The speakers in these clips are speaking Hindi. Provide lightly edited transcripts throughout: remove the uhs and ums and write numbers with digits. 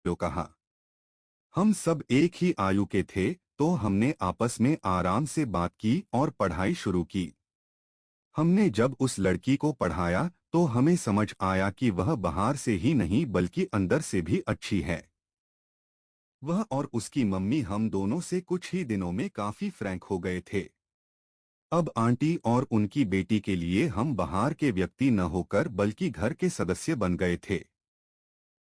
तो कहा। हम सब एक ही आयु के थे, तो हमने आपस में आराम से बात की और पढ़ाई शुरू की। हमने जब उस लड़की को पढ़ाया तो हमें समझ आया कि वह बाहर से ही नहीं बल्कि अंदर से भी अच्छी है। वह और उसकी मम्मी हम दोनों से कुछ ही दिनों में काफी फ्रैंक हो गए थे। अब आंटी और उनकी बेटी के लिए हम बाहर के व्यक्ति न होकर बल्कि घर के सदस्य बन गए थे।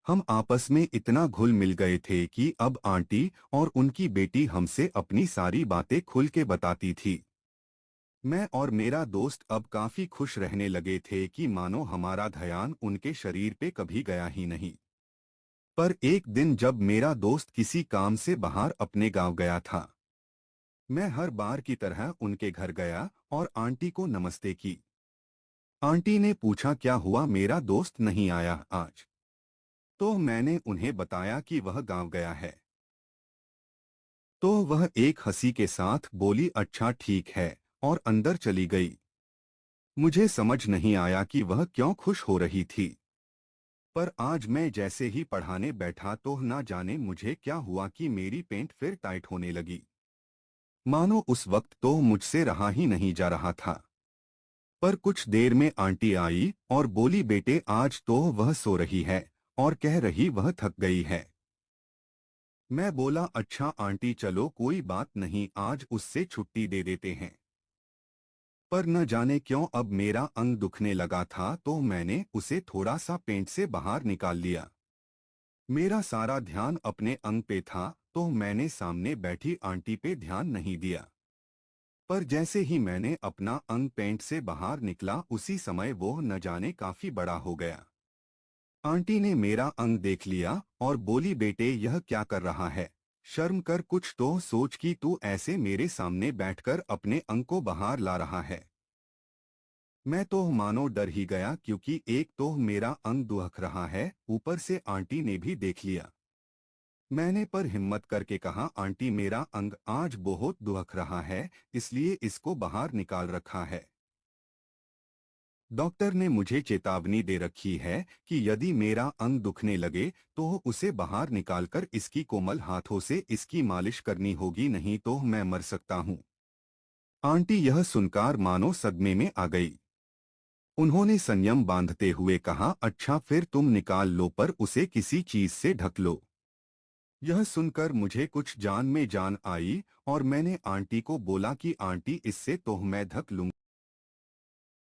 हम आपस में इतना घुल मिल गए थे कि अब आंटी और उनकी बेटी हमसे अपनी सारी बातें खुल के बताती थी। मैं और मेरा दोस्त अब काफी खुश रहने लगे थे कि मानो हमारा ध्यान उनके शरीर पे कभी गया ही नहीं। पर एक दिन जब मेरा दोस्त किसी काम से बाहर अपने गांव गया था, मैं हर बार की तरह उनके घर गया और आंटी को नमस्ते की। आंटी ने पूछा क्या हुआ, मेरा दोस्त नहीं आया आज? तो मैंने उन्हें बताया कि वह गांव गया है। तो वह एक हंसी के साथ बोली अच्छा ठीक है, और अंदर चली गई। मुझे समझ नहीं आया कि वह क्यों खुश हो रही थी। पर आज मैं जैसे ही पढ़ाने बैठा तो ना जाने मुझे क्या हुआ कि मेरी पेंट फिर टाइट होने लगी। मानो उस वक्त तो मुझसे रहा ही नहीं जा रहा था। पर कुछ देर में आंटी आई और बोली बेटे आज तो वह सो रही है और कह रही वह थक गई है। मैं बोला अच्छा आंटी चलो कोई बात नहीं, आज उससे छुट्टी दे देते हैं। पर न जाने क्यों अब मेरा अंग दुखने लगा था तो मैंने उसे थोड़ा सा पेंट से बाहर निकाल लिया। मेरा सारा ध्यान अपने अंग पे था तो मैंने सामने बैठी आंटी पे ध्यान नहीं दिया। पर जैसे ही मैंने अपना अंग पेंट से बाहर निकला उसी समय वो न जाने काफी बड़ा हो गया। आंटी ने मेरा अंग देख लिया और बोली बेटे यह क्या कर रहा है, शर्म कर, कुछ तो सोच कि तू ऐसे मेरे सामने बैठकर अपने अंग को बाहर ला रहा है। मैं तो मानो डर ही गया क्योंकि एक तो मेरा अंग दुख रहा है, ऊपर से आंटी ने भी देख लिया। मैंने पर हिम्मत करके कहा आंटी मेरा अंग आज बहुत दुख रहा है, इसलिए इसको बाहर निकाल रखा है। डॉक्टर ने मुझे चेतावनी दे रखी है कि यदि मेरा अंग दुखने लगे तो उसे बाहर निकालकर इसकी कोमल हाथों से इसकी मालिश करनी होगी, नहीं तो मैं मर सकता हूँ। आंटी यह सुनकर मानो सदमे में आ गई। उन्होंने संयम बांधते हुए कहा अच्छा फिर तुम निकाल लो पर उसे किसी चीज से ढक लो। यह सुनकर मुझे कुछ जान में जान आई और मैंने आंटी को बोला कि आंटी इससे तो मैं ढक लूंगा।